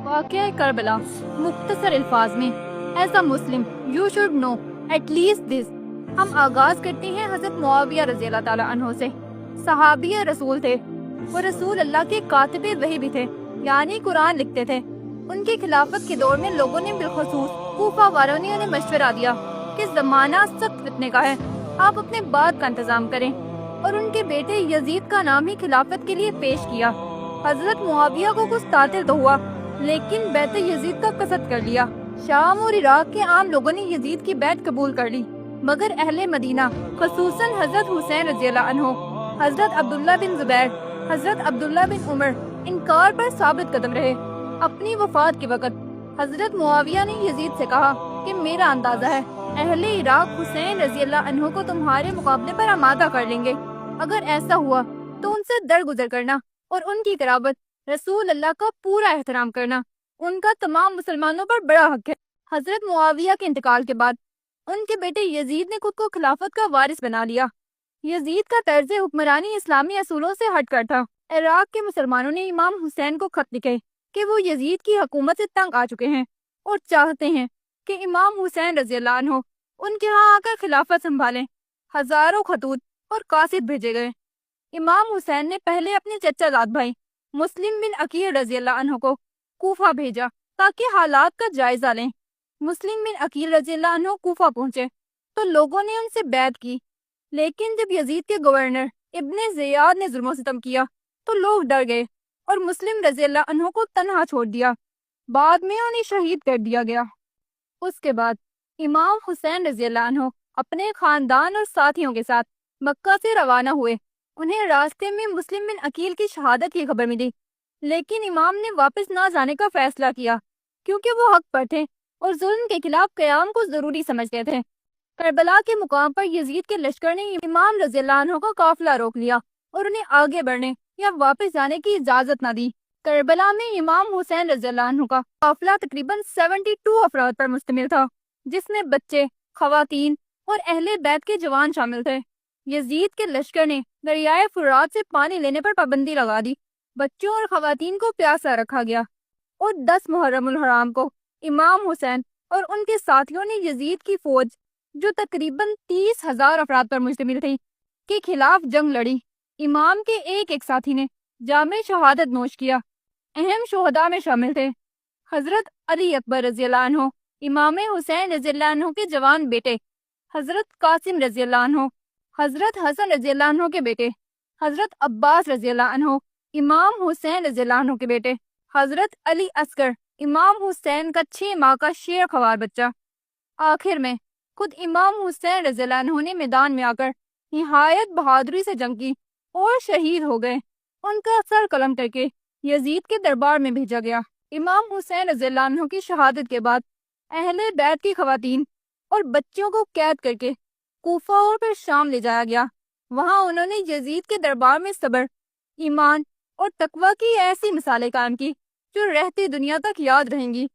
واقعہ کربلا مختصر الفاظ میں as a Muslim you should know at least this. ہم آغاز کرتے ہیں حضرت معاویہ رضی اللہ تعالیٰ عنہ سے. صحابی رسول تھے، وہ رسول اللہ کے کاتب وحی بھی تھے، یعنی قرآن لکھتے تھے. ان کی خلافت کے دور میں لوگوں نے بالخصوص کوفہ والوں نے انہیں مشورہ دیا کہ زمانہ سخت فتنے کا ہے، آپ اپنے بعد کا انتظام کریں، اور ان کے بیٹے یزید کا نام ہی خلافت کے لیے پیش کیا. حضرت معاویہ کو کچھ تعطل تو ہوا، لیکن بیعت یزید کا قصد کر لیا. شام اور عراق کے عام لوگوں نے یزید کی بیعت قبول کر لی، مگر اہل مدینہ خصوصاً حضرت حسین رضی اللہ عنہ، حضرت عبداللہ بن زبیر، حضرت عبداللہ بن عمر انکار پر ثابت قدم رہے. اپنی وفات کے وقت حضرت معاویہ نے یزید سے کہا کہ میرا اندازہ ہے اہل عراق حسین رضی اللہ عنہ کو تمہارے مقابلے پر آمادہ کر لیں گے. اگر ایسا ہوا تو ان سے درگزر کرنا اور ان کی قرابت رسول اللہ کا پورا احترام کرنا ان کا تمام مسلمانوں پر بڑا حق ہے. حضرت معاویہ کے انتقال کے بعد ان کے بیٹے یزید نے خود کو خلافت کا وارث بنا لیا. یزید کا طرز حکمرانی اسلامی اصولوں سے ہٹ کر تھا. عراق کے مسلمانوں نے امام حسین کو خط لکھے کہ وہ یزید کی حکومت سے تنگ آ چکے ہیں اور چاہتے ہیں کہ امام حسین رضی اللہ عنہ ان کے ہاں آ کر خلافت سنبھالیں. ہزاروں خطوط اور قاصد بھیجے گئے. امام حسین نے پہلے اپنے چچا زاد بھائی مسلم بن عقیل رضی اللہ عنہ کو کوفہ بھیجا تاکہ حالات کا جائزہ لیں. مسلم بن عقیل رضی اللہ عنہ کوفہ پہنچے تو لوگوں نے ان سے بیعت کی، لیکن جب یزید کے گورنر ابن زیاد نے ظلم و ستم کیا تو لوگ ڈر گئے اور مسلم رضی اللہ عنہ کو تنہا چھوڑ دیا. بعد میں انہیں شہید کر دیا گیا. اس کے بعد امام حسین رضی اللہ عنہ اپنے خاندان اور ساتھیوں کے ساتھ مکہ سے روانہ ہوئے. انہیں راستے میں مسلم بن عقیل کی شہادت کی خبر ملی، لیکن امام نے واپس نہ جانے کا فیصلہ کیا کیونکہ وہ حق پر تھے اور ظلم کے خلاف قیام کو ضروری سمجھتے تھے. کربلا کے مقام پر یزید کے لشکر نے امام رضی اللہ عنہ کا قافلہ روک لیا اور انہیں آگے بڑھنے یا واپس جانے کی اجازت نہ دی. کربلا میں امام حسین رضی اللہ عنہ کا قافلہ تقریباً 72 افراد پر مشتمل تھا، جس میں بچے، خواتین اور اہل بیت کے جوان شامل تھے. یزید کے لشکر نے دریائے فرات سے پانی لینے پر پابندی لگا دی. بچوں اور خواتین کو پیاسا رکھا گیا اور 10 محرم الحرام کو امام حسین اور ان کے ساتھیوں نے یزید کی فوج جو تقریباً 30,000 افراد پر مشتمل تھی کے خلاف جنگ لڑی. امام کے ایک ساتھی نے جام شہادت نوش کیا. اہم شہداء میں شامل تھے حضرت علی اکبر رضی اللہ عنہ، امام حسین رضی اللہ عنہ کے جوان بیٹے، حضرت قاسم رضی اللہ عنہ، حضرت حسن رضی اللہ عنہ کے بیٹے، حضرت عباس رضی اللہ عنہ، امام حسین رضی اللہ عنہ کے بیٹے، حضرت علی اصغر، امام حسین کا 6 ماہ کا شیر خوار بچہ. آخر میں خود امام حسین رضی اللہ عنہ نے میدان میں آ کر نہایت بہادری سے جنگ کی اور شہید ہو گئے. ان کا سر قلم کر کے یزید کے دربار میں بھیجا گیا. امام حسین رضی اللہ عنہ کی شہادت کے بعد اہل بیت کی خواتین اور بچوں کو قید کر کے کوفہ اور پھر شام لے جایا گیا. وہاں انہوں نے یزید کے دربار میں صبر، ایمان اور تقوی کی ایسی مثالیں قائم کی جو رہتی دنیا تک یاد رہیں گی.